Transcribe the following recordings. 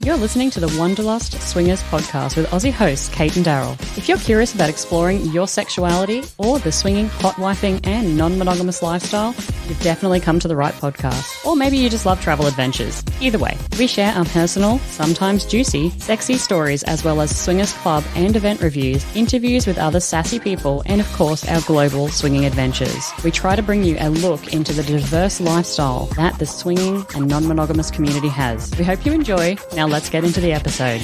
You're listening to the Wanderlust Swingers podcast with Aussie hosts Kate and Daryl. If you're curious about exploring your sexuality or the swinging, hotwifing and non-monogamous lifestyle, you've definitely come to the right podcast. Or maybe you just love travel adventures. Either way, we share our personal, sometimes juicy, sexy stories as well as swingers club and event reviews, interviews with other sassy people, and of course our global swinging adventures. We try to bring you a look into the diverse lifestyle that the swinging and non-monogamous community has. We hope you enjoy. Now let's get into the episode.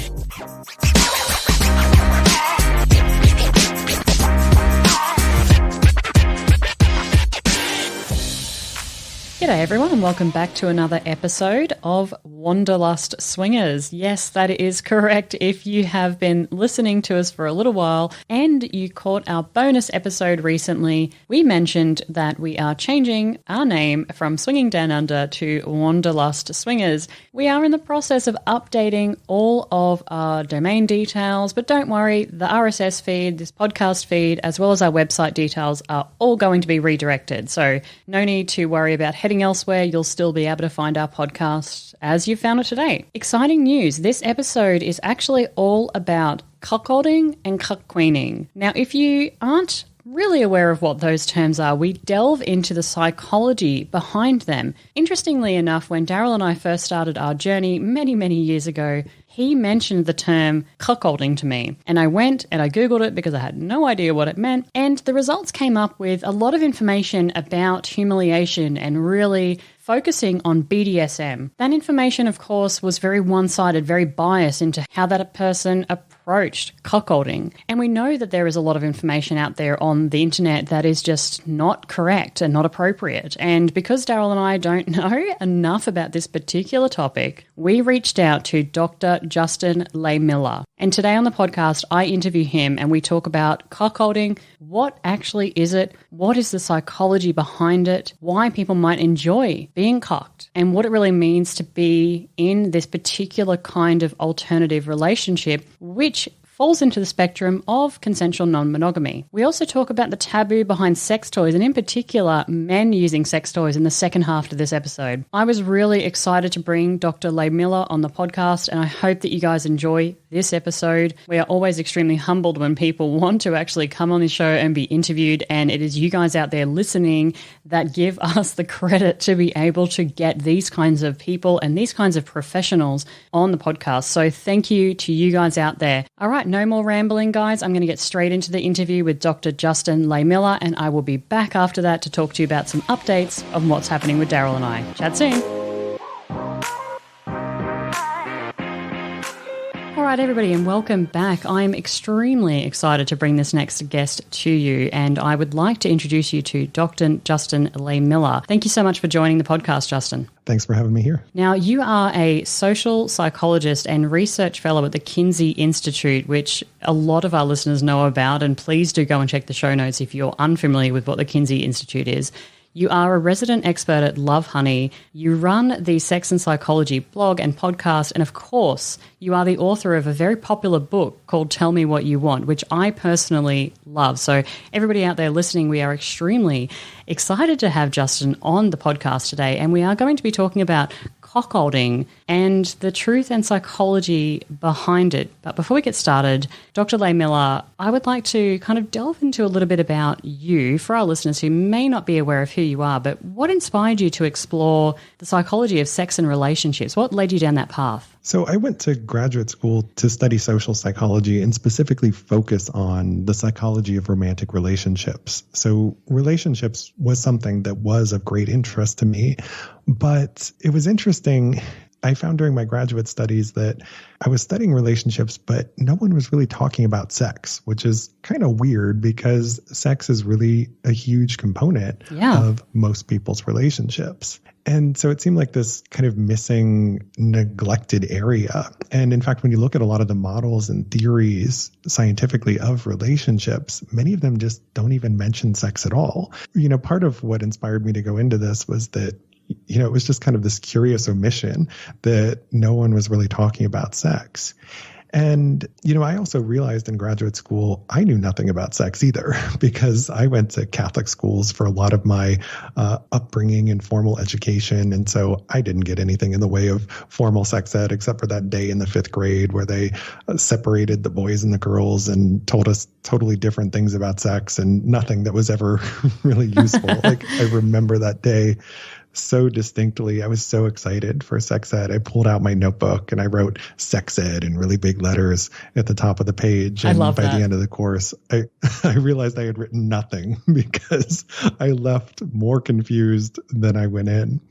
G'day everyone and welcome back to another episode of Wanderlust Swingers. Yes, that is correct. If you have been listening to us for a little while and you caught our bonus episode recently, we mentioned that we are changing our name from Swinging Down Under to Wanderlust Swingers. We are in the process of updating all of our domain details, but don't worry, the RSS feed, this podcast feed, as well as our website details are all going to be redirected. So no need to worry about heading elsewhere. You'll still be able to find our podcast as you found it today. Exciting news. This episode is actually all about cuckolding and cuckqueening. Now, if you aren't really aware of what those terms are, we delve into the psychology behind them. Interestingly enough, when Daryl and I first started our journey many years ago, he mentioned the term cuckolding to me. And I went and I Googled it because I had no idea what it meant. And the results came up with a lot of information about humiliation and really focusing on BDSM. That information, of course, was very one-sided, very biased into how that person approached cuckolding. And we know that there is a lot of information out there on the internet that is just not correct and not appropriate. And because Daryl and I don't know enough about this particular topic, we reached out to Dr. Justin Lehmiller. And today on the podcast, I interview him and we talk about cuckolding. What actually is it? What is the psychology behind it? Why people might enjoy being cucked? And what it really means to be in this particular kind of alternative relationship, which falls into the spectrum of consensual non-monogamy. We also talk about the taboo behind sex toys, and in particular, men using sex toys in the second half of this episode. I was really excited to bring Dr. Lehmiller on the podcast, and I hope that you guys enjoy this episode. We are always extremely humbled when people want to actually come on the show and be interviewed, and it is you guys out there listening that give us the credit to be able to get these kinds of people and these kinds of professionals on the podcast. So thank you to you guys out there. All right, no more rambling, guys. I'm going to get straight into the interview with Dr. Justin Lehmiller, and I will be back after that to talk to you about some updates on what's happening with Daryl and I. Chat soon. All right, everybody, and welcome back. I'm extremely excited to bring this next guest to you, and I would like to introduce you to Dr. Justin Lehmiller. Thank you so much for joining the podcast, Justin. Thanks for having me here. Now, you are a social psychologist and research fellow at the Kinsey Institute, which a lot of our listeners know about, and please do go and check the show notes if you're unfamiliar with what the Kinsey Institute is. You are a resident expert at Love Honey. You run the Sex and Psychology blog and podcast. And of course, you are the author of a very popular book called Tell Me What You Want, which I personally love. So everybody out there listening, we are extremely excited to have Justin on the podcast today. And we are going to be talking about cuckolding and the truth and psychology behind it. But before we get started, Dr. Lehmiller, I would like to kind of delve into a little bit about you for our listeners who may not be aware of who you are, but what inspired you to explore the psychology of sex and relationships? What led you down that path? So I went to graduate school to study social psychology and specifically focus on the psychology of romantic relationships. So relationships was something that was of great interest to me, but it was interesting. I found during my graduate studies that I was studying relationships, but no one was really talking about sex, which is kind of weird because sex is really a huge component of most people's relationships. And so it seemed like this kind of missing, neglected area. And in fact, when you look at a lot of the models and theories scientifically of relationships, many of them just don't even mention sex at all. You know, part of what inspired me to go into this was that, you know, it was just kind of this curious omission that no one was really talking about sex. And, I also realized in graduate school, I knew nothing about sex either, because I went to Catholic schools for a lot of my upbringing and formal education. And so I didn't get anything in the way of formal sex ed, except for that day in the 5th grade where they separated the boys and the girls and told us totally different things about sex and nothing that was ever really useful. Like, I remember that day so distinctly. I was so excited for sex ed. I pulled out my notebook and I wrote sex ed in really big letters at the top of the page. And by the end of the course, I realized I had written nothing because I left more confused than I went in.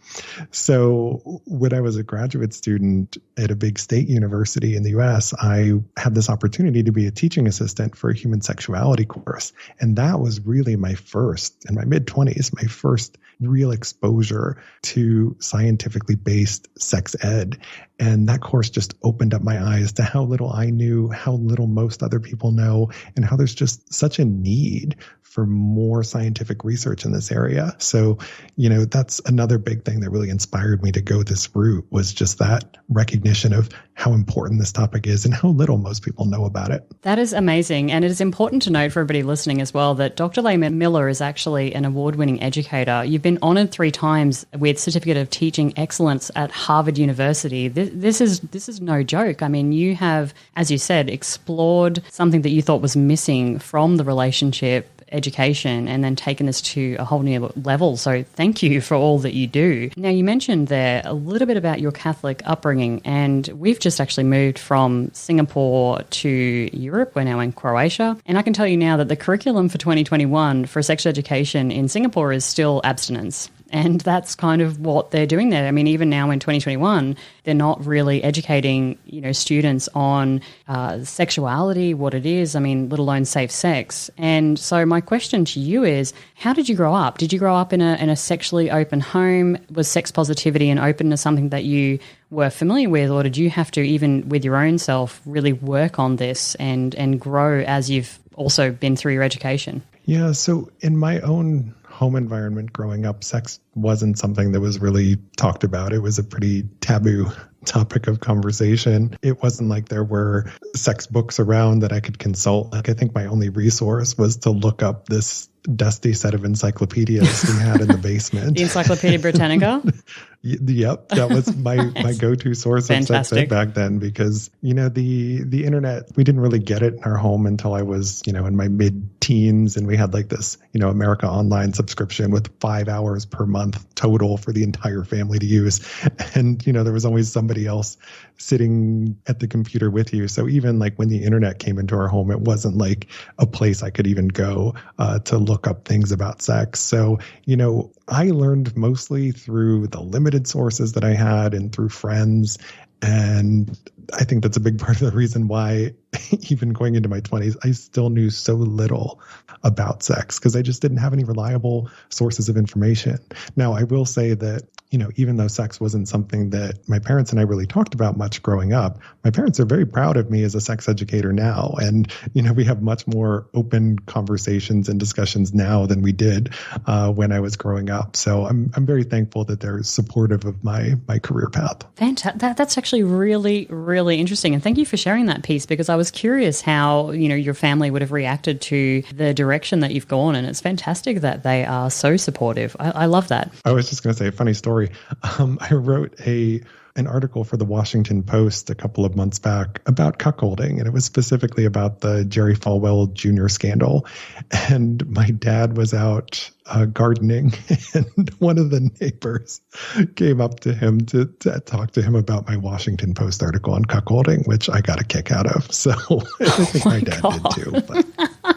So when I was a graduate student at a big state university in the US, I had this opportunity to be a teaching assistant for a human sexuality course. And that was really my first, in my mid-20s, my first real exposure to scientifically based sex ed. And that course just opened up my eyes to how little I knew, how little most other people know, and how there's just such a need for more scientific research in this area. So, that's another big thing that really inspired me to go this route, was just that recognition of how important this topic is and how little most people know about it. That is amazing. And it is important to note for everybody listening as well that Dr. Lehmiller is actually an award-winning educator. You've been honored 3 times with Certificate of Teaching Excellence at Harvard University. This is no joke. I mean, you have, as you said, explored something that you thought was missing from the relationship education and then taken this to a whole new level. So thank you for all that you do. Now, you mentioned there a little bit about your Catholic upbringing, and we've just actually moved from Singapore to Europe. We're now in Croatia. And I can tell you now that the curriculum for 2021 for sex education in Singapore is still abstinence. And that's kind of what they're doing there. I mean, even now in 2021, they're not really educating, students on sexuality, what it is, let alone safe sex. And so my question to you is, how did you grow up? Did you grow up in a sexually open home? Was sex positivity and openness something that you were familiar with, or did you have to, even with your own self, really work on this and grow as you've also been through your education? Yeah, so in my own home environment growing up, sex wasn't something that was really talked about. It was a pretty taboo topic of conversation. It wasn't like there were sex books around that I could consult. Like, I think my only resource was to look up this dusty set of encyclopedias we had in the basement. The Encyclopedia Britannica? Yep, that was my go-to source of sex ed back then, because the internet, we didn't really get it in our home until I was in my mid-teens, and we had like this America Online subscription with 5 hours per month total for the entire family to use, and there was always somebody else sitting at the computer with you. So even like when the internet came into our home, it wasn't like a place I could even go to look up things about sex. So I learned mostly through the limited sources that I had and through friends. And I think that's a big part of the reason why, even going into my 20s, I still knew so little about sex, because I just didn't have any reliable sources of information. Now, I will say that, even though sex wasn't something that my parents and I really talked about much growing up, my parents are very proud of me as a sex educator now. And, we have much more open conversations and discussions now than we did when I was growing up. So I'm very thankful that they're supportive of my career path. Fantastic. That's actually really, really interesting. And thank you for sharing that piece, because I was curious how, your family would have reacted to the direction that you've gone. And it's fantastic that they are so supportive. I love that. I was just going to say a funny story. I wrote an article for the Washington Post a couple of months back about cuckolding, and it was specifically about the Jerry Falwell Jr. scandal. And my dad was out gardening, and one of the neighbors came up to him to talk to him about my Washington Post article on cuckolding, which I got a kick out of. So I think my dad did too. But.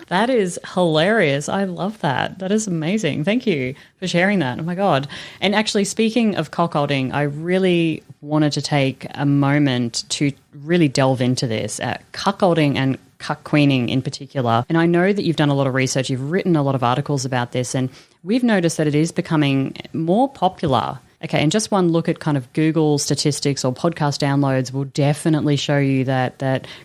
That is hilarious. I love that. That is amazing. Thank you for sharing that. Oh my God. And actually, speaking of cuckolding, I really wanted to take a moment to really delve into this, cuckolding and cuckqueening in particular. And I know that you've done a lot of research. You've written a lot of articles about this, and we've noticed that it is becoming more popular. Okay, and just one look at kind of Google statistics or podcast downloads will definitely show you that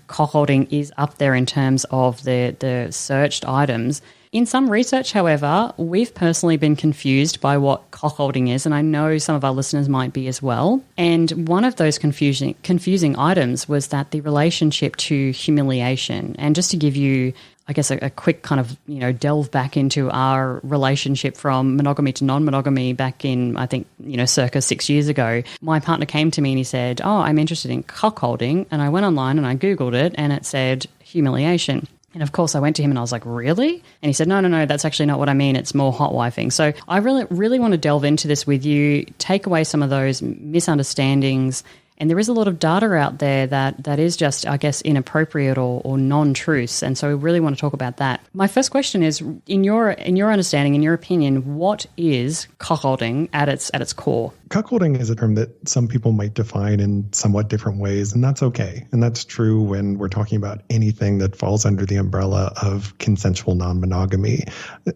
cuckolding is up there in terms of the searched items. In some research, however, we've personally been confused by what cuckolding is, and I know some of our listeners might be as well. And one of those confusing items was that the relationship to humiliation. And just to give you, I guess, a quick kind of, delve back into our relationship from monogamy to non-monogamy back in, I think, circa 6 years ago. My partner came to me and he said, "Oh, I'm interested in cuckolding." And I went online and I Googled it and it said humiliation. And of course I went to him and I was like, "Really?" And he said, No, that's actually not what I mean. It's more hotwifing. So I really want to delve into this with you, take away some of those misunderstandings. And there is a lot of data out there that is just, I guess, inappropriate or non-truths. And so we really want to talk about that. My first question is, in your understanding, in your opinion, what is cuckolding at its core? Cuckolding is a term that some people might define in somewhat different ways, and that's okay. And that's true when we're talking about anything that falls under the umbrella of consensual non-monogamy.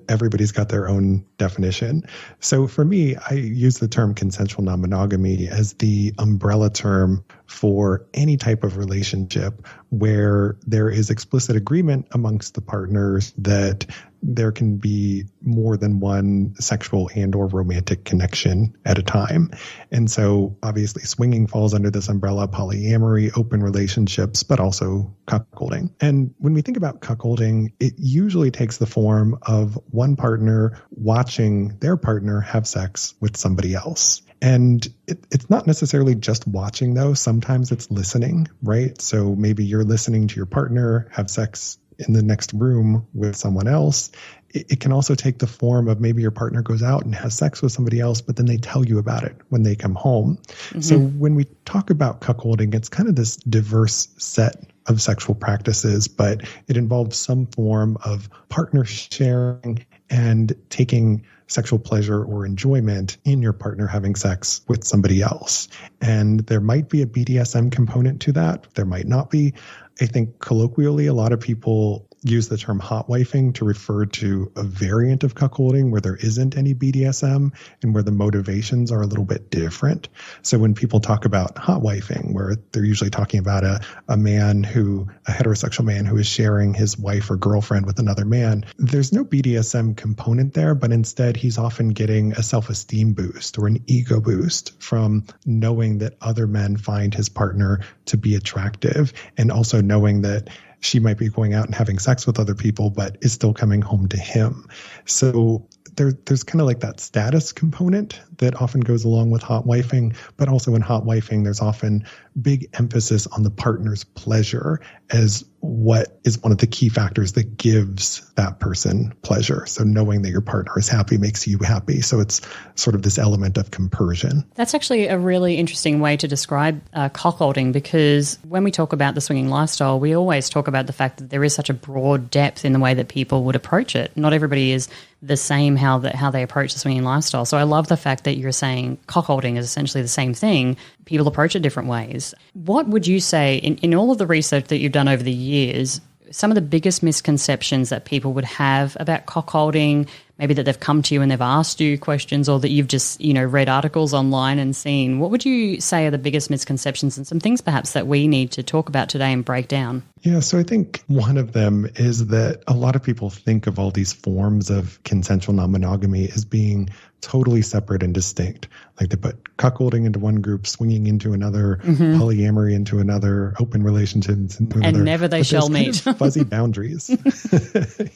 Everybody's got their own definition. So for me, I use the term consensual non-monogamy as the umbrella term for any type of relationship where there is explicit agreement amongst the partners that there can be more than one sexual and or romantic connection at a time. And so obviously swinging falls under this umbrella, polyamory, open relationships, but also cuckolding. And when we think about cuckolding, it usually takes the form of one partner watching their partner have sex with somebody else. And it's not necessarily just watching, though. Sometimes it's listening, right? So maybe you're listening to your partner have sex in the next room with someone else. It can also take the form of maybe your partner goes out and has sex with somebody else, but then they tell you about it when they come home. Mm-hmm. So when we talk about cuckolding, it's kind of this diverse set of sexual practices, but it involves some form of partner sharing and taking sexual pleasure or enjoyment in your partner having sex with somebody else. And there might be a BDSM component to that. There might not be. I think colloquially, a lot of people use the term hotwifing to refer to a variant of cuckolding where there isn't any BDSM and where the motivations are a little bit different. So when people talk about hotwifing, where they're usually talking about a heterosexual man who is sharing his wife or girlfriend with another man, there's no BDSM component there, but instead he's often getting a self-esteem boost or an ego boost from knowing that other men find his partner to be attractive, and also knowing that she might be going out and having sex with other people, but is still coming home to him. So there's kind of like that status component that often goes along with hotwifing, but also in hotwifing, there's often big emphasis on the partner's pleasure as what is one of the key factors that gives that person pleasure. So knowing that your partner is happy makes you happy. So it's sort of this element of compersion. That's actually a really interesting way to describe cuckolding, because when we talk about the swinging lifestyle, we always talk about the fact that there is such a broad depth in the way that people would approach it. Not everybody is the same how they approach the swinging lifestyle. So I love the fact that you're saying cuckolding is essentially the same thing. People approach it different ways. What would you say, in all of the research that you've done over the years, some of the biggest misconceptions that people would have about cuckolding, maybe that they've come to you and they've asked you questions, or that you've just, read articles online and seen? What would you say are the biggest misconceptions and some things perhaps that we need to talk about today and break down? Yeah, so I think one of them is that a lot of people think of all these forms of consensual non-monogamy as being totally separate and distinct. Like they put cuckolding into one group, swinging into another, polyamory into another, open relationships into another. And never they shall meet. Fuzzy boundaries.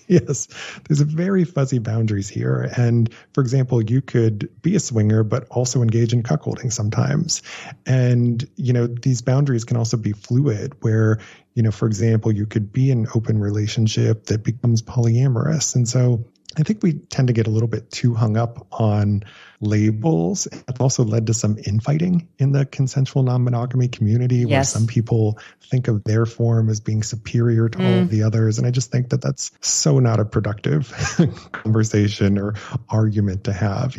Yes, there's a very fuzzy boundaries here. And for example, you could be a swinger, but also engage in cuckolding sometimes. And, these boundaries can also be fluid where, for example, you could be in an open relationship that becomes polyamorous. And so I think we tend to get a little bit too hung up on labels. It's also led to some infighting in the consensual non-monogamy community, where some people think of their form as being superior to all of the others. And I just think that that's so not a productive conversation or argument to have.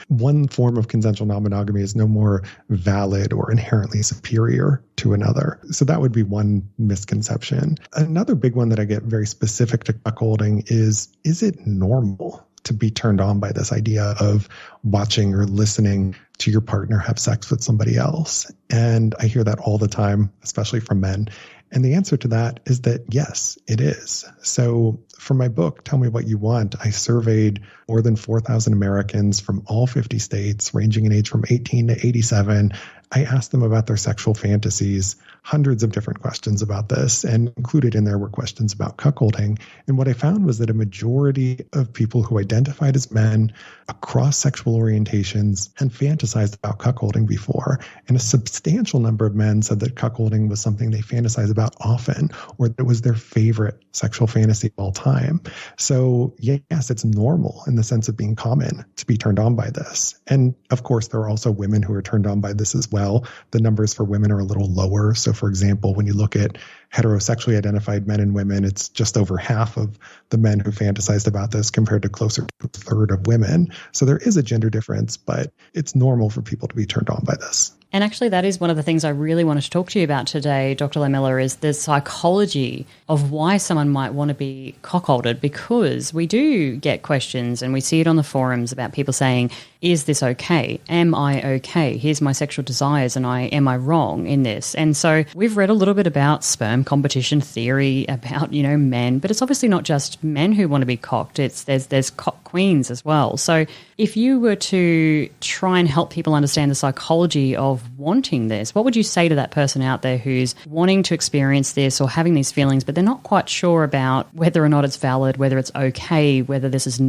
One form of consensual non-monogamy is no more valid or inherently superior to another. So that would be one misconception. Another big one that I get very specific to cuckolding is it normal to be turned on by this idea of watching or listening to your partner have sex with somebody else? And I hear that all the time, especially from men. And the answer to that is that yes, it is. So for my book, Tell Me What You Want, I surveyed more than 4,000 Americans from all 50 states, ranging in age from 18 to 87. I asked them about their sexual fantasies, hundreds of different questions about this, and included in there were questions about cuckolding. And what I found was that a majority of people who identified as men across sexual orientations had fantasized about cuckolding before. And a substantial number of men said that cuckolding was something they fantasized about often, or that it was their favorite sexual fantasy of all time. So yes, it's normal in the sense of being common to be turned on by this. And of course, there are also women who are turned on by this as well. The numbers for women are a little lower. So for example, when you look at heterosexually identified men and women, it's just over half of the men who fantasized about this compared to closer to a third of women. So there is a gender difference, but it's normal for people to be turned on by this. And actually, that is one of the things I really wanted to talk to you about today, Dr. Lehmiller, is the psychology of why someone might want to be cuckolded, because we do get questions and we see it on the forums about people saying, is this okay? Am I okay? Here's my sexual desires and am I wrong in this? And so we've read a little bit about sperm competition theory, about, men, but it's obviously not just men who want to be cocked. There's cock queens as well. So if you were to try and help people understand the psychology of wanting this, what would you say to that person out there who's wanting to experience this or having these feelings, but they're not quite sure about whether or not it's valid, whether it's okay, whether this is,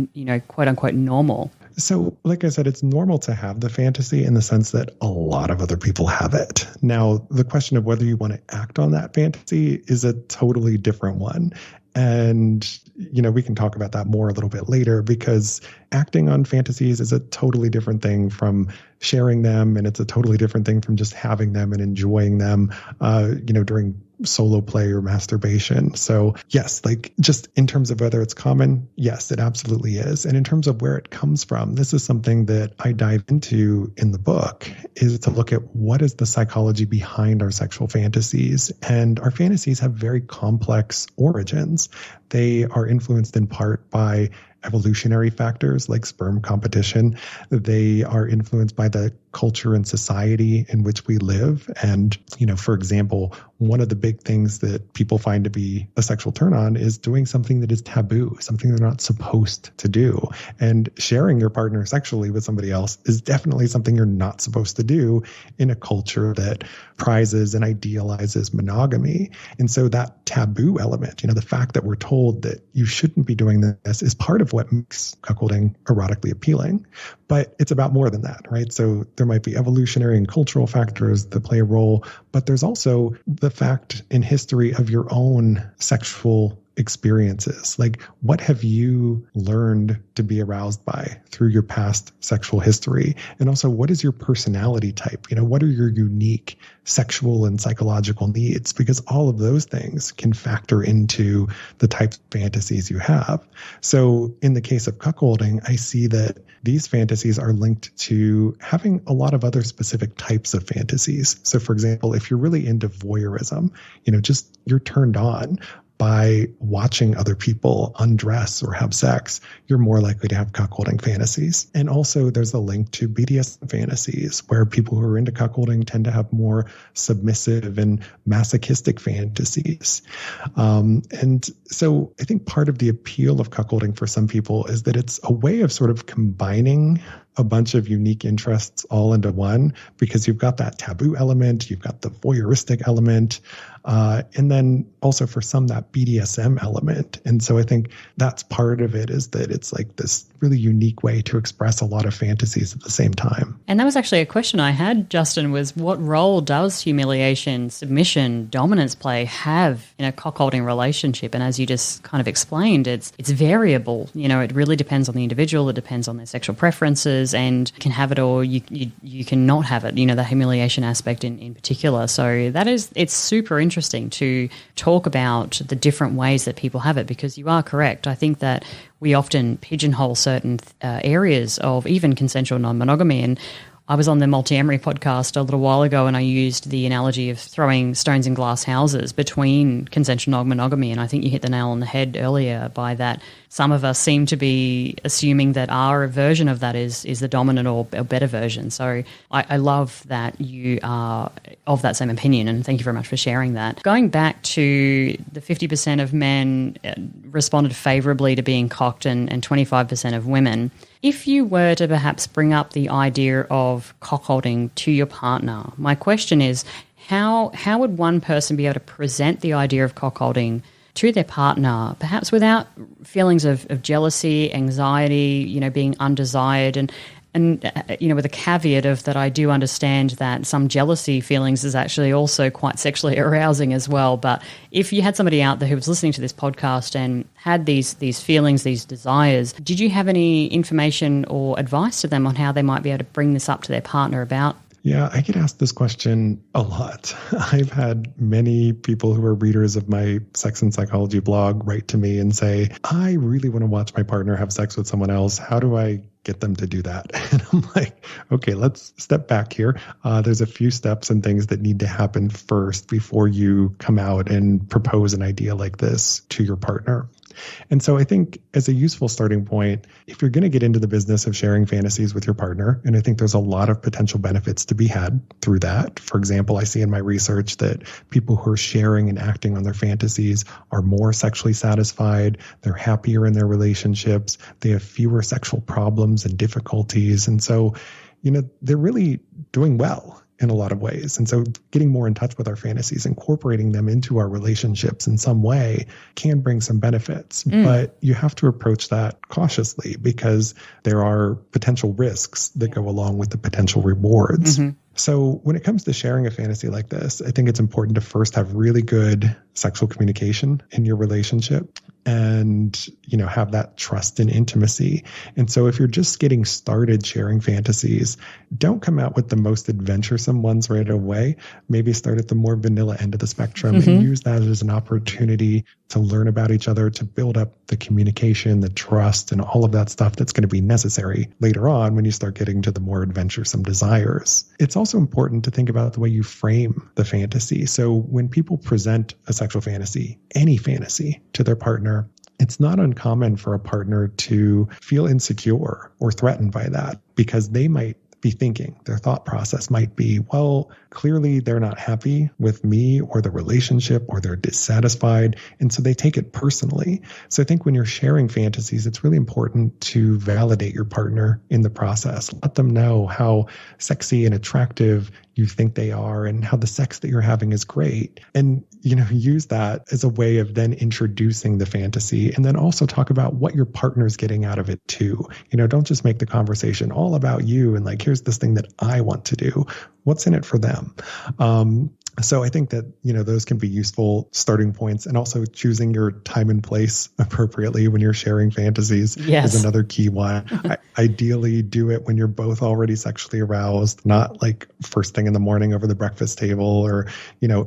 quote unquote normal? So, like I said, it's normal to have the fantasy in the sense that a lot of other people have it. Now, the question of whether you want to act on that fantasy is a totally different one. And, we can talk about that more a little bit later, because acting on fantasies is a totally different thing from sharing them. And it's a totally different thing from just having them and enjoying them, during solo play or masturbation. So yes, just in terms of whether it's common, yes, it absolutely is. And in terms of where it comes from, this is something that I dive into in the book, is to look at what is the psychology behind our sexual fantasies. And our fantasies have very complex origins. They are influenced in part by evolutionary factors like sperm competition. They are influenced by the culture and society in which we live. And, for example, one of the big things that people find to be a sexual turn on is doing something that is taboo, something they're not supposed to do. And sharing your partner sexually with somebody else is definitely something you're not supposed to do in a culture that prizes and idealizes monogamy. And so that taboo element, the fact that we're told that you shouldn't be doing this, is part of what makes cuckolding erotically appealing. But it's about more than that, right? So there might be evolutionary and cultural factors that play a role, but there's also the fact in history of your own sexual experiences. Like, what have you learned to be aroused by through your past sexual history? And also, what is your personality type? What are your unique sexual and psychological needs? Because all of those things can factor into the types of fantasies you have. So in the case of cuckolding, I see that these fantasies are linked to having a lot of other specific types of fantasies. So for example, if you're really into voyeurism, just you're turned on by watching other people undress or have sex, you're more likely to have cuckolding fantasies. And also there's a link to BDSM fantasies, where people who are into cuckolding tend to have more submissive and masochistic fantasies. And so I think part of the appeal of cuckolding for some people is that it's a way of sort of combining a bunch of unique interests all into one, because you've got that taboo element, you've got the voyeuristic element, and then also for some that BDSM element. And so I think that's part of it, is that it's like this really unique way to express a lot of fantasies at the same time. And that was actually a question I had, Justin, was what role does humiliation, submission, dominance play have in a cuckolding relationship? And as you just kind of explained, it's variable. It really depends on the individual. It depends on their sexual preferences, and you can have it or you can not have it, the humiliation aspect in particular. So it's super interesting to talk about the different ways that people have it, because you are correct. I think that we often pigeonhole certain areas of even consensual non-monogamy, and I was on the Multi-Amory podcast a little while ago, and I used the analogy of throwing stones in glass houses between consensual non-monogamy, and I think you hit the nail on the head earlier by that. Some of us seem to be assuming that our version of that is the dominant or better version. So I love that you are of that same opinion, and thank you very much for sharing that. Going back to the 50% of men responded favorably to being cocked and 25% of women, if you were to perhaps bring up the idea of cuckolding to your partner, my question is, how would one person be able to present the idea of cuckolding to their partner, perhaps without feelings of jealousy, anxiety, being undesired, and with a caveat of that I do understand that some jealousy feelings is actually also quite sexually arousing as well. But if you had somebody out there who was listening to this podcast and had these feelings, these desires, did you have any information or advice to them on how they might be able to bring this up to their partner about? Yeah, I get asked this question a lot. I've had many people who are readers of my sex and psychology blog write to me and say, I really want to watch my partner have sex with someone else. How do I get them to do that? And I'm like, okay, let's step back here. There's a few steps and things that need to happen first before you come out and propose an idea like this to your partner. And so I think as a useful starting point, if you're going to get into the business of sharing fantasies with your partner, and I think there's a lot of potential benefits to be had through that. For example, I see in my research that people who are sharing and acting on their fantasies are more sexually satisfied, they're happier in their relationships, they have fewer sexual problems and difficulties. And so, they're really doing well in a lot of ways. And so getting more in touch with our fantasies, incorporating them into our relationships in some way can bring some benefits. But you have to approach that cautiously because there are potential risks that go along with the potential rewards. So when it comes to sharing a fantasy like this, I think it's important to first have really good sexual communication in your relationship and, have that trust and intimacy. And so if you're just getting started sharing fantasies, don't come out with the most adventuresome ones right away. Maybe start at the more vanilla end of the spectrum and use that as an opportunity to learn about each other, to build up the communication, the trust, and all of that stuff that's going to be necessary later on when you start getting to the more adventuresome desires. It's also important to think about the way you frame the fantasy. So when people present a sexual fantasy, any fantasy, to their partner, it's not uncommon for a partner to feel insecure or threatened by that because they might be thinking, their thought process might be, well, clearly they're not happy with me or the relationship or they're dissatisfied. And so they take it personally. So I think when you're sharing fantasies, it's really important to validate your partner in the process. Let them know how sexy and attractive you think they are and how the sex that you're having is great. And, use that as a way of then introducing the fantasy and then also talk about what your partner's getting out of it too. Don't just make the conversation all about you and like, here's this thing that I want to do. What's in it for them? So I think that, those can be useful starting points, and also choosing your time and place appropriately when you're sharing fantasies is another key one. Ideally do it when you're both already sexually aroused, not like first thing in the morning over the breakfast table or,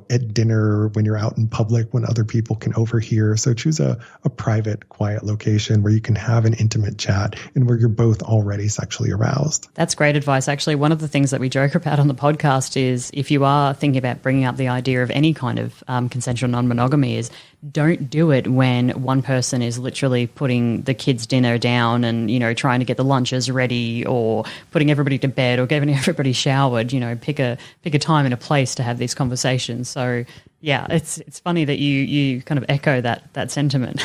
at dinner when you're out in public when other people can overhear. So choose a private, quiet location where you can have an intimate chat and where you're both already sexually aroused. That's great advice. Actually, one of the things that we joke about on the podcast is if you are thinking about bringing up the idea of any kind of consensual non-monogamy is don't do it when one person is literally putting the kids' dinner down and, trying to get the lunches ready or putting everybody to bed or getting everybody showered. Pick a time and a place to have these conversations. So, yeah, it's funny that you kind of echo that sentiment.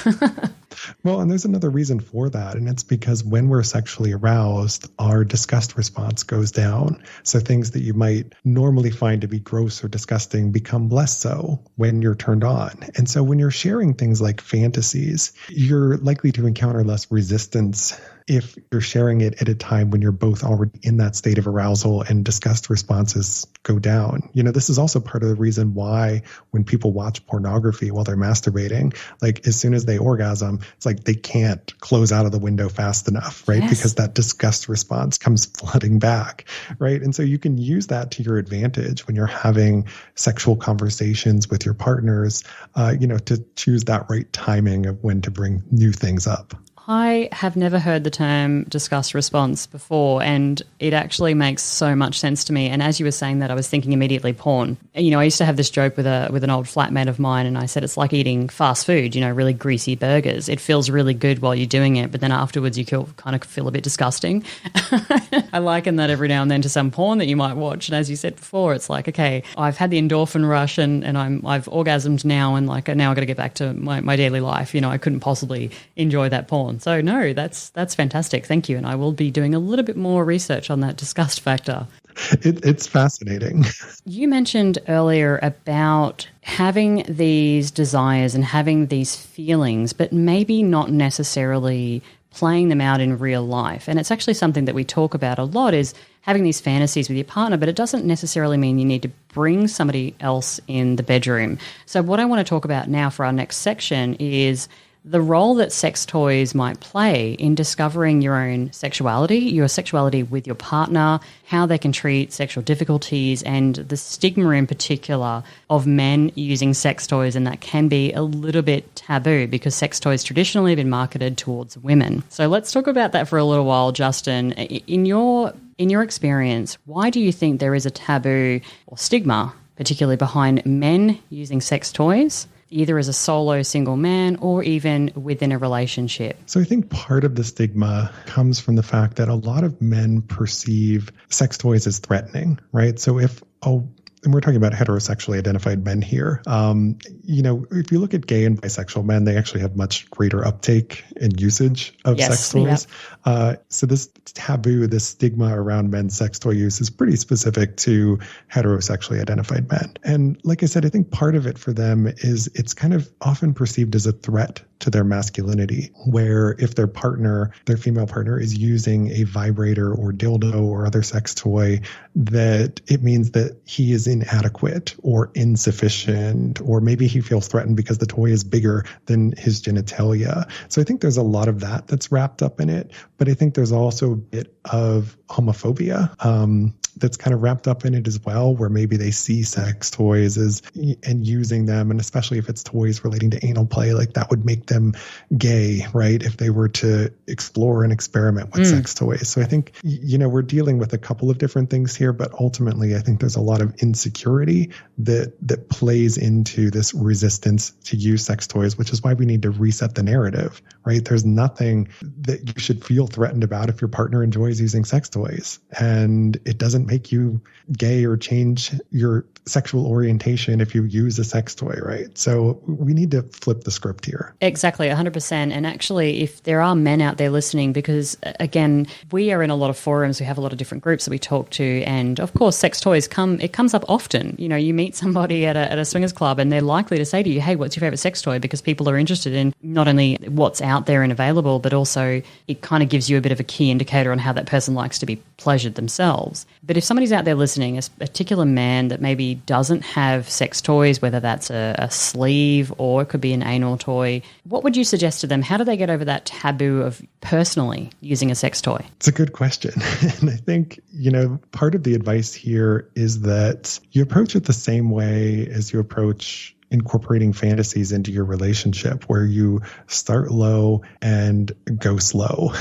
Well, and there's another reason for that, and it's because when we're sexually aroused, our disgust response goes down. So things that you might normally find to be gross or disgusting become less so when you're turned on. And so when you're sharing things like fantasies, you're likely to encounter less resistance if you're sharing it at a time when you're both already in that state of arousal and disgust responses go down. This is also part of the reason why when people watch pornography while they're masturbating, like as soon as they orgasm, it's like they can't close out of the window fast enough, right? Yes. Because that disgust response comes flooding back, right? And so you can use that to your advantage when you're having sexual conversations with your partners, to choose that right timing of when to bring new things up. I have never heard the term disgust response before, and it actually makes so much sense to me. And as you were saying that, I was thinking immediately porn. You know, I used to have this joke with an old flatmate of mine, and I said it's like eating fast food, you know, really greasy burgers. It feels really good while you're doing it, but then afterwards you kind of feel a bit disgusting. I liken that every now and then to some porn that you might watch. And as you said before, it's like, okay, I've had the endorphin rush and I've orgasmed now, and like now I've got to get back to my daily life. You know, I couldn't possibly enjoy that porn. So no, that's fantastic. Thank you. And I will be doing a little bit more research on that disgust factor. It's fascinating. You mentioned earlier about having these desires and having these feelings, but maybe not necessarily playing them out in real life. And it's actually something that we talk about a lot, is having these fantasies with your partner, but it doesn't necessarily mean you need to bring somebody else in the bedroom. So what I want to talk about now for our next section is the role that sex toys might play in discovering your own sexuality, your sexuality with your partner, how they can treat sexual difficulties, and the stigma in particular of men using sex toys, and that can be a little bit taboo because sex toys traditionally have been marketed towards women. So let's talk about that for a little while, Justin. In your experience, why do you think there is a taboo or stigma, particularly behind men using sex toys, either as a solo single man or even within a relationship? So I think part of the stigma comes from the fact that a lot of men perceive sex toys as threatening, right? So and we're talking about heterosexually identified men here. You know, if you look at gay and bisexual men, they actually have much greater uptake and usage of sex toys. Yep. So this taboo, this stigma around men's sex toy use is pretty specific to heterosexually identified men. And like I said, I think part of it for them is it's kind of often perceived as a threat to their masculinity, where if their female partner is using a vibrator or dildo or other sex toy, that it means that he is inadequate or insufficient, or maybe he feels threatened because the toy is bigger than his genitalia. So I think there's a lot of that's wrapped up in it, but I think there's also a bit of homophobia that's kind of wrapped up in it as well, where maybe they see sex toys and using them, and especially if it's toys relating to anal play, like that would make them gay, right? If they were to explore and experiment with sex toys. So I think, you know, we're dealing with a couple of different things here, but ultimately I think there's a lot of insecurity that plays into this resistance to use sex toys, which is why we need to reset the narrative, right? There's nothing that you should feel threatened about if your partner enjoys using sex toys, and it doesn't make you gay or change your sexual orientation if you use a sex toy, right? So we need to flip the script here. Exactly, 100%. And actually, if there are men out there listening, because again, we are in a lot of forums, we have a lot of different groups that we talk to, and of course, sex toys comes up often. You know, you meet somebody at a swingers club and they're likely to say to you, hey, what's your favorite sex toy? Because people are interested in not only what's out there and available, but also it kind of gives you a bit of a key indicator on how that person likes to be pleasured themselves. But if somebody's out there listening, a particular man that maybe doesn't have sex toys, whether that's a sleeve or it could be an anal toy, what would you suggest to them? How do they get over that taboo of personally using a sex toy? It's a good question. And I think, you know, part of the advice here is that you approach it the same way as you approach incorporating fantasies into your relationship, where you start low and go slow.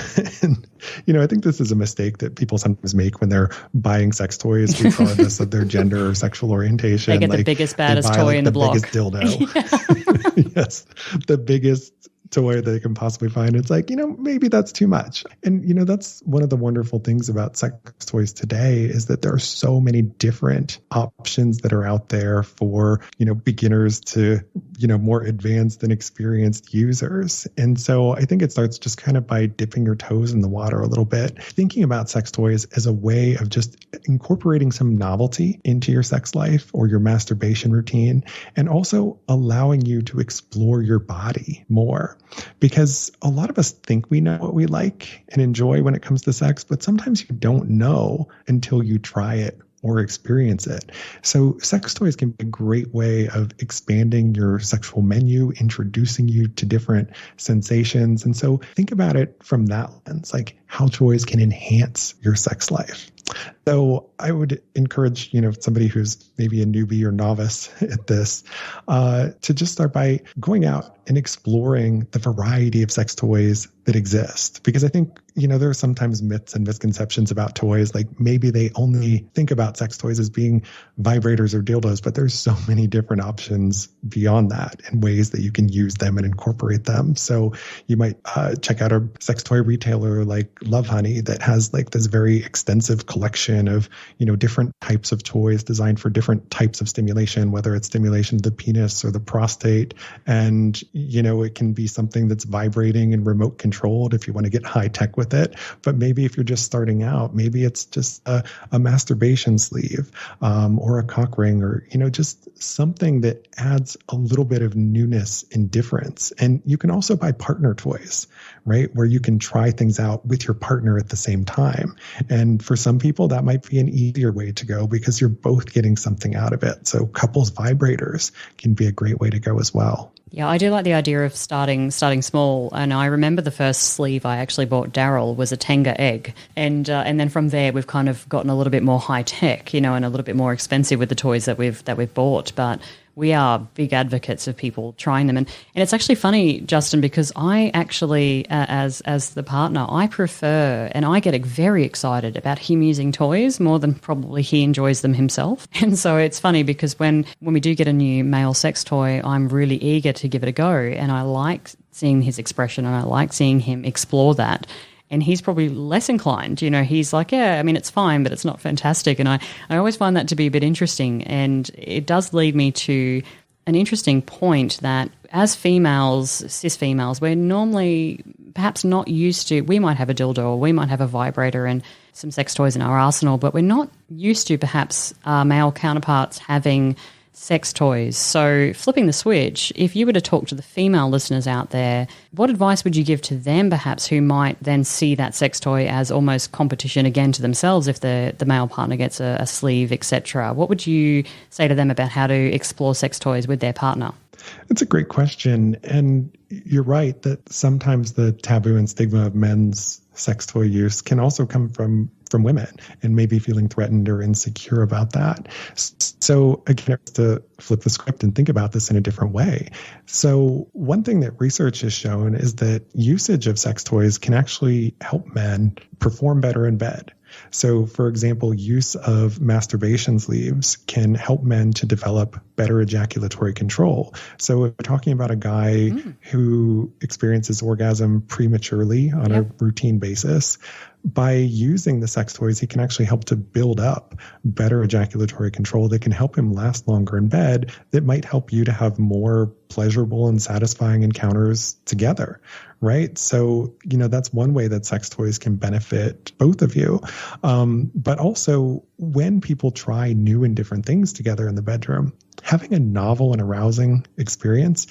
And, you know, I think this is a mistake that people sometimes make when they're buying sex toys, regardless of their gender or sexual orientation. They get the biggest, baddest toy in the block. The biggest dildo. Yeah. Yes. The biggest toy they can possibly find. It's like, you know, maybe that's too much. And, you know, that's one of the wonderful things about sex toys today, is that there are so many different options that are out there for, you know, beginners to, you know, more advanced and experienced users. And so I think it starts just kind of by dipping your toes in the water a little bit, thinking about sex toys as a way of just incorporating some novelty into your sex life or your masturbation routine, and also allowing you to explore your body more. Because a lot of us think we know what we like and enjoy when it comes to sex, but sometimes you don't know until you try it or experience it. So sex toys can be a great way of expanding your sexual menu, introducing you to different sensations. And so think about it from that lens. Like, how toys can enhance your sex life. So I would encourage, somebody who's maybe a newbie or novice at this, to just start by going out and exploring the variety of sex toys that exist. Because I think, there are sometimes myths and misconceptions about toys. Like maybe they only think about sex toys as being vibrators or dildos, but there's so many different options beyond that and ways that you can use them and incorporate them. So you might check out a sex toy retailer like Love Honey that has like this very extensive collection of, different types of toys designed for different types of stimulation, whether it's stimulation of the penis or the prostate. And, it can be something that's vibrating and remote controlled if you want to get high tech with it. But maybe if you're just starting out, maybe it's just a masturbation sleeve, or a cock ring, or, just something that adds a little bit of newness and difference. And you can also buy partner toys, right? Where you can try things out with your partner at the same time. And for some people, that might be an easier way to go because you're both getting something out of it. So couples vibrators can be a great way to go as well. Yeah, I do like the idea of starting small. And I remember the first sleeve I actually bought Daryl was a Tenga egg. And then from there, we've kind of gotten a little bit more high tech, and a little bit more expensive with the toys that we've bought. But we are big advocates of people trying them. And it's actually funny, Justin, because I actually, as the partner, I prefer and I get very excited about him using toys more than probably he enjoys them himself. And so it's funny because when we do get a new male sex toy, I'm really eager to give it a go. And I like seeing his expression and I like seeing him explore that. And he's probably less inclined. He's like, yeah, I mean, it's fine, but it's not fantastic. And I always find that to be a bit interesting. And it does lead me to an interesting point that as females, cis females, we're normally perhaps not used to, we might have a dildo or we might have a vibrator and some sex toys in our arsenal, but we're not used to perhaps our male counterparts having sex toys. So flipping the switch, if you were to talk to the female listeners out there, what advice would you give to them perhaps who might then see that sex toy as almost competition again to themselves if the male partner gets a sleeve, etc.? What would you say to them about how to explore sex toys with their partner? It's a great question. And you're right that sometimes the taboo and stigma of men's sex toy use can also come from women and maybe feeling threatened or insecure about that. So again, to flip the script and think about this in a different way. So one thing that research has shown is that usage of sex toys can actually help men perform better in bed. So, for example, use of masturbation sleeves can help men to develop better ejaculatory control. So if we're talking about a guy who experiences orgasm prematurely on a routine basis, by using the sex toys, he can actually help to build up better ejaculatory control that can help him last longer in bed, that might help you to have more pleasurable and satisfying encounters together, right? So, that's one way that sex toys can benefit both of you. But also, when people try new and different things together in the bedroom, having a novel and arousing experience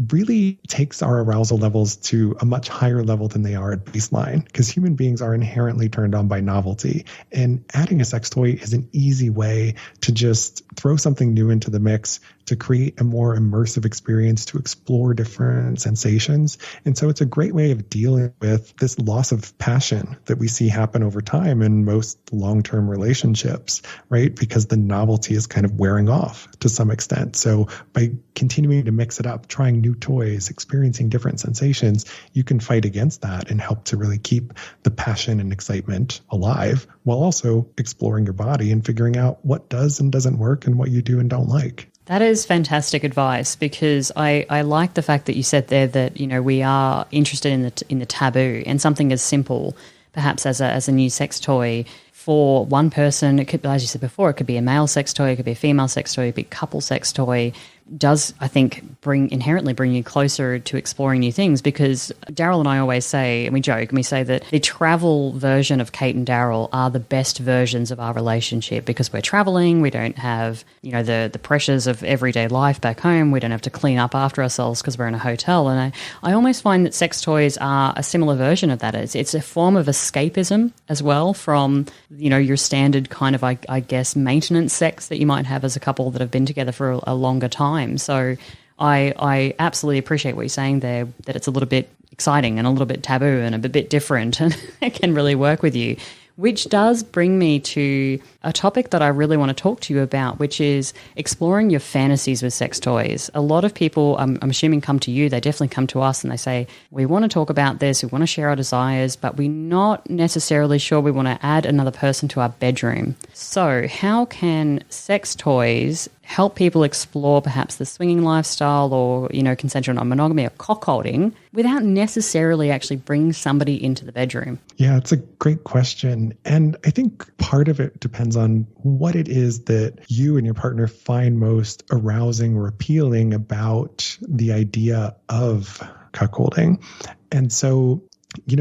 really takes our arousal levels to a much higher level than they are at baseline, because human beings are inherently turned on by novelty. And adding a sex toy is an easy way to just throw something new into the mix, to create a more immersive experience, to explore different sensations. And so it's a great way of dealing with this loss of passion that we see happen over time in most long-term relationships, right? Because the novelty is kind of wearing off to some extent. So by continuing to mix it up, trying new toys, experiencing different sensations, you can fight against that and help to really keep the passion and excitement alive, while also exploring your body and figuring out what does and doesn't work and what you do and don't like. That is fantastic advice, because I like the fact that you said there that, we are interested in the taboo, and something as simple perhaps as a new sex toy for one person. It could, as you said before, it could be a male sex toy, it could be a female sex toy, it could be a couple sex toy. Does, I think, inherently bring you closer to exploring new things, because Daryl and I always say, and we joke, and we say that the travel version of Kate and Daryl are the best versions of our relationship, because we're traveling, we don't have, the pressures of everyday life back home, we don't have to clean up after ourselves because we're in a hotel. And I almost find that sex toys are a similar version of that. It's a form of escapism as well from, your standard kind of, I guess, maintenance sex that you might have as a couple that have been together for a longer time. So I absolutely appreciate what you're saying there, that it's a little bit exciting and a little bit taboo and a bit different, and it can really work with you. Which does bring me to a topic that I really want to talk to you about, which is exploring your fantasies with sex toys. A lot of people, I'm assuming, come to you. They definitely come to us and they say, we want to talk about this, we want to share our desires, but we're not necessarily sure we want to add another person to our bedroom. So how can sex toys help people explore perhaps the swinging lifestyle or, consensual non-monogamy or cuckolding without necessarily actually bringing somebody into the bedroom? Yeah, it's a great question. And I think part of it depends on what it is that you and your partner find most arousing or appealing about the idea of cuckolding. And so,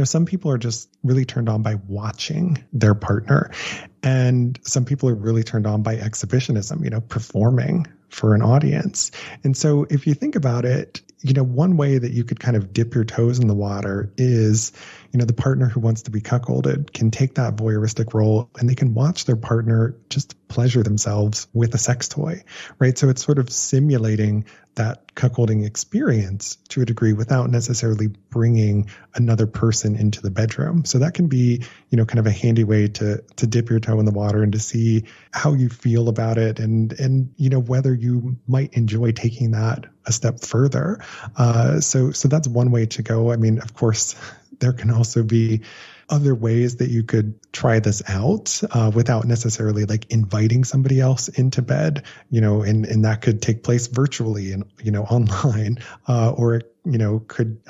some people are just really turned on by watching their partner. And some people are really turned on by exhibitionism, performing for an audience. And so if you think about it, one way that you could kind of dip your toes in the water is, the partner who wants to be cuckolded can take that voyeuristic role and they can watch their partner just pleasure themselves with a sex toy, right? So it's sort of simulating that cuckolding experience to a degree without necessarily bringing another person into the bedroom. So that can be, kind of a handy way to dip your toe in the water and to see how you feel about it and whether you might enjoy taking that a step further. So that's one way to go. I mean, of course, there can also be other ways that you could try this out without necessarily like inviting somebody else into bed, and that could take place virtually and, online, or it, could,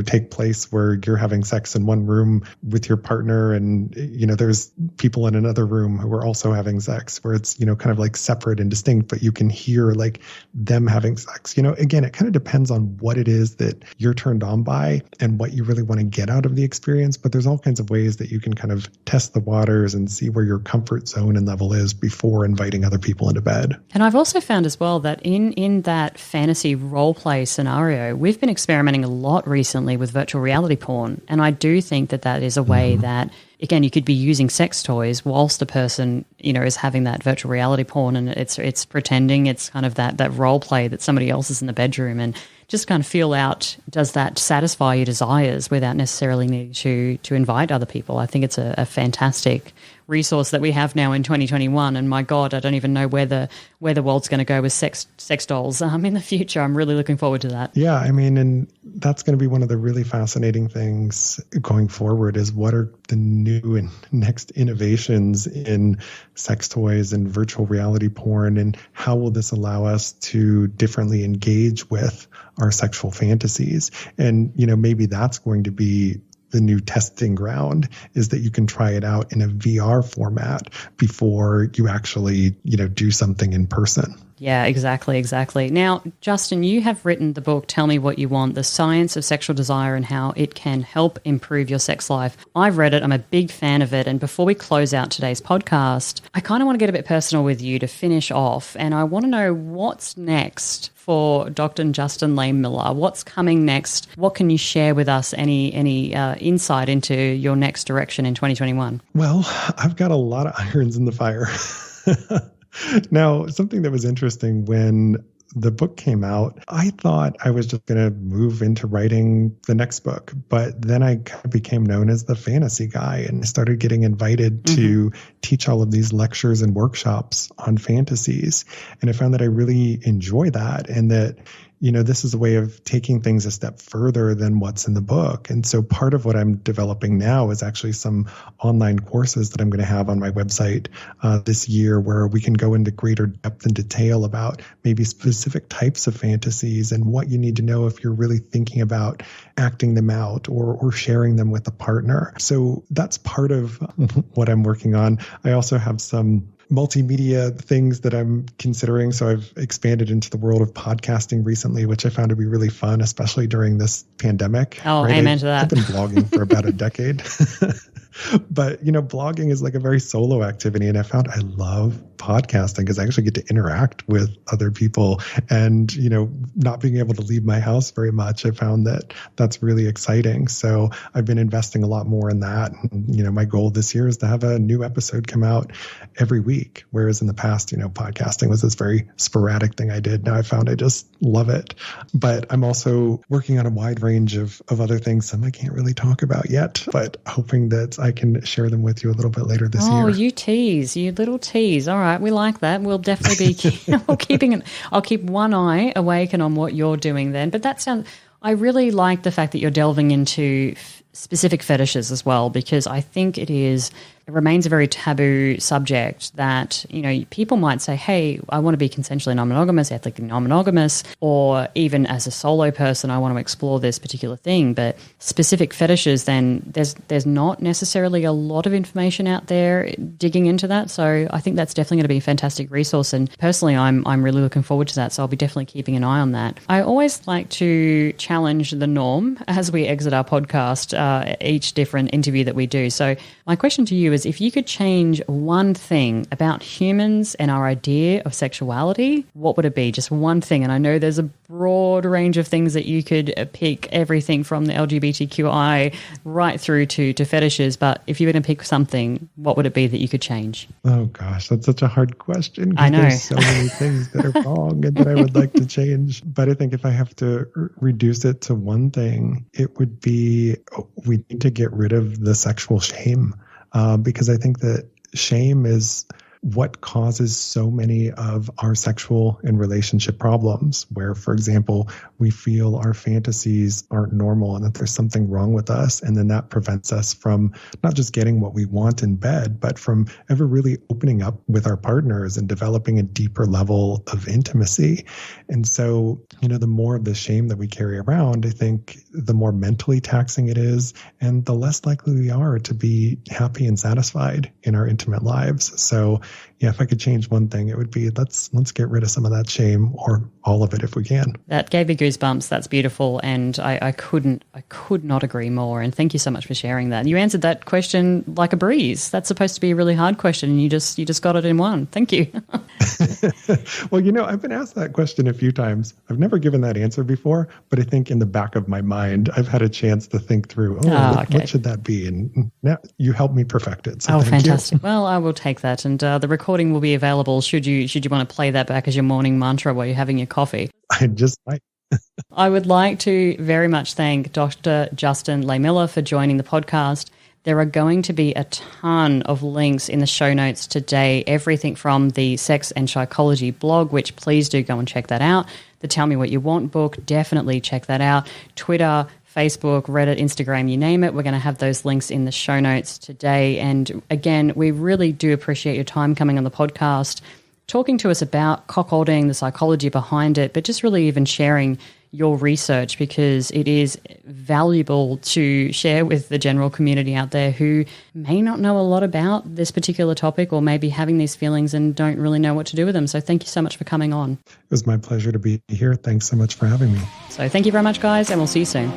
take place where you're having sex in one room with your partner and, there's people in another room who are also having sex where it's, kind of like separate and distinct, but you can hear like them having sex. Again, it kind of depends on what it is that you're turned on by and what you really want to get out of the experience. But there's all kinds of ways that you can kind of test the waters and see where your comfort zone and level is before inviting other people into bed. And I've also found as well that in that fantasy role play scenario, we've been experimenting a lot recently with virtual reality porn. And I do think that is a way that, again, you could be using sex toys whilst the person, is having that virtual reality porn, and it's pretending it's kind of that role play that somebody else is in the bedroom, and just kind of feel out, does that satisfy your desires without necessarily needing to invite other people? I think it's a fantastic resource that we have now in 2021. And my God, I don't even know where the world's going to go with sex dolls in the future. I'm really looking forward to that. Yeah, I mean, and that's going to be one of the really fascinating things going forward is what are the new and next innovations in sex toys and virtual reality porn, and how will this allow us to differently engage with our sexual fantasies? And, maybe that's going to be the new testing ground, is that you can try it out in a VR format before you actually, do something in person. Yeah, exactly. Now, Justin, you have written the book, Tell Me What You Want, The Science of Sexual Desire and How It Can Help Improve Your Sex Life. I've read it. I'm a big fan of it. And before we close out today's podcast, I kind of want to get a bit personal with you to finish off. And I want to know what's next for Dr. Justin Lehmiller. What's coming next? What can you share with us? Any insight into your next direction in 2021? Well, I've got a lot of irons in the fire. Now, something that was interesting when the book came out, I thought I was just going to move into writing the next book. But then I kind of became known as the fantasy guy, and I started getting invited to teach all of these lectures and workshops on fantasies. And I found that I really enjoy that, and that, this is a way of taking things a step further than what's in the book. And so part of what I'm developing now is actually some online courses that I'm going to have on my website this year, where we can go into greater depth and detail about maybe specific types of fantasies and what you need to know if you're really thinking about acting them out or sharing them with a partner. So that's part of what I'm working on. I also have some multimedia things that I'm considering. So I've expanded into the world of podcasting recently, which I found to be really fun, especially during this pandemic. Oh, right? Amen to that. I've been blogging for about a decade. But, blogging is like a very solo activity. And I found I love podcasting because I actually get to interact with other people and, not being able to leave my house very much. I found that that's really exciting. So I've been investing a lot more in that. And, my goal this year is to have a new episode come out every week. Whereas in the past, podcasting was this very sporadic thing I did. Now I found I just love it. But I'm also working on a wide range of other things, some I can't really talk about yet, but hoping that I can share them with you a little bit later this year. Oh, you little tease. All right, we like that. We'll definitely be I'll keep one eye awake and on what you're doing then. But I really like the fact that you're delving into specific fetishes as well, because I think it remains a very taboo subject that, people might say, hey, I want to be consensually non-monogamous, ethically non-monogamous, or even as a solo person, I want to explore this particular thing. But specific fetishes, then there's not necessarily a lot of information out there digging into that. So I think that's definitely going to be a fantastic resource. And personally, I'm really looking forward to that. So I'll be definitely keeping an eye on that. I always like to challenge the norm as we exit our podcast, each different interview that we do. So my question to you is, if you could change one thing about humans and our idea of sexuality, what would it be? Just one thing. And I know there's a broad range of things that you could pick, everything from the LGBTQI right through to fetishes. But if you were to pick something, what would it be that you could change? Oh, gosh, that's such a hard question. I know. There's so many things that are wrong and that I would like to change. But I think if I have to reduce it to one thing, it would be we need to get rid of the sexual shame. Because I think that shame is what causes so many of our sexual and relationship problems, where, for example, we feel our fantasies aren't normal and that there's something wrong with us. And then that prevents us from not just getting what we want in bed, but from ever really opening up with our partners and developing a deeper level of intimacy. And so, the more of the shame that we carry around, I think the more mentally taxing it is and the less likely we are to be happy and satisfied in our intimate lives. So, yeah, if I could change one thing, it would be let's get rid of some of that shame, or all of it if we can. That gave me goosebumps. That's beautiful, and I could not agree more. And thank you so much for sharing that. You answered that question like a breeze. That's supposed to be a really hard question, and you just got it in one. Thank you. Well, I've been asked that question a few times. I've never given that answer before, but I think in the back of my mind, I've had a chance to think through, what should that be? And now you helped me perfect it. So fantastic. Well, I will take that, and the recording will be available should you want to play that back as your morning mantra while you're having your coffee. I just might. I would like to very much thank Dr. Justin Lehmiller for joining the podcast. There are going to be a ton of links in the show notes today, everything from the Sex and Psychology blog, which please do go and check that out. The Tell Me What You Want book, definitely check that out. Twitter, Facebook, Reddit, Instagram, you name it. We're going to have those links in the show notes today. And again, we really do appreciate your time coming on the podcast, talking to us about cuckolding, the psychology behind it, but just really even sharing your research, because it is valuable to share with the general community out there who may not know a lot about this particular topic, or maybe having these feelings and don't really know what to do with them. So thank you so much for coming on. It was my pleasure to be here. Thanks so much for having me. So thank you very much, guys, and we'll see you soon.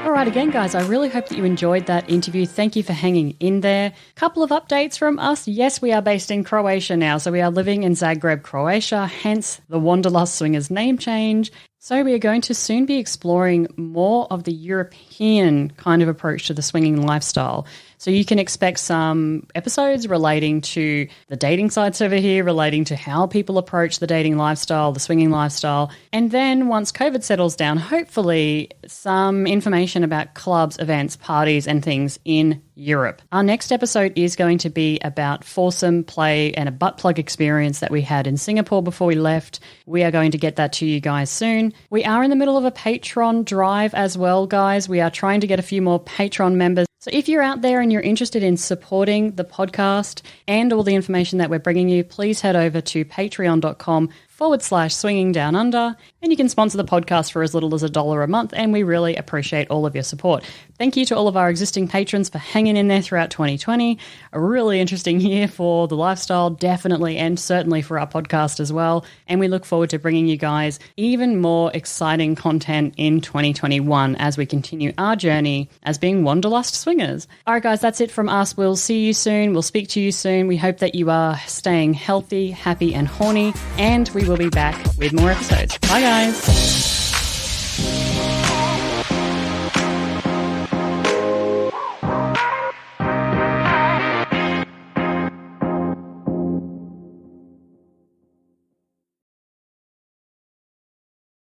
All right, again, guys, I really hope that you enjoyed that interview. Thank you for hanging in there. Couple of updates from us. Yes, we are based in Croatia now, so we are living in Zagreb, Croatia, hence the Wanderlust Swingers name change. So we are going to soon be exploring more of the European kind of approach to the swinging lifestyle. So you can expect some episodes relating to the dating sites over here, relating to how people approach the dating lifestyle, the swinging lifestyle. And then once COVID settles down, hopefully some information about clubs, events, parties and things in Europe. Our next episode is going to be about foursome play and a butt plug experience that we had in Singapore before we left. We are going to get that to you guys soon. We are in the middle of a Patreon drive as well, guys. We are trying to get a few more Patreon members. So if you're out there and you're interested in supporting the podcast and all the information that we're bringing you, please head over to patreon.com/ patreon.com/swingingdownunder, and you can sponsor the podcast for as little as $1 a month, and we really appreciate all of your support. Thank you to all of our existing patrons for hanging in there throughout 2020. A really interesting year for the lifestyle, definitely, and certainly for our podcast as well. And we look forward to bringing you guys even more exciting content in 2021 as we continue our journey as being Wanderlust swingers. All right, guys, that's it from us. We'll see you soon. We'll speak to you soon. We hope that you are staying healthy, happy, and horny, and we will be back with more episodes. Bye, guys.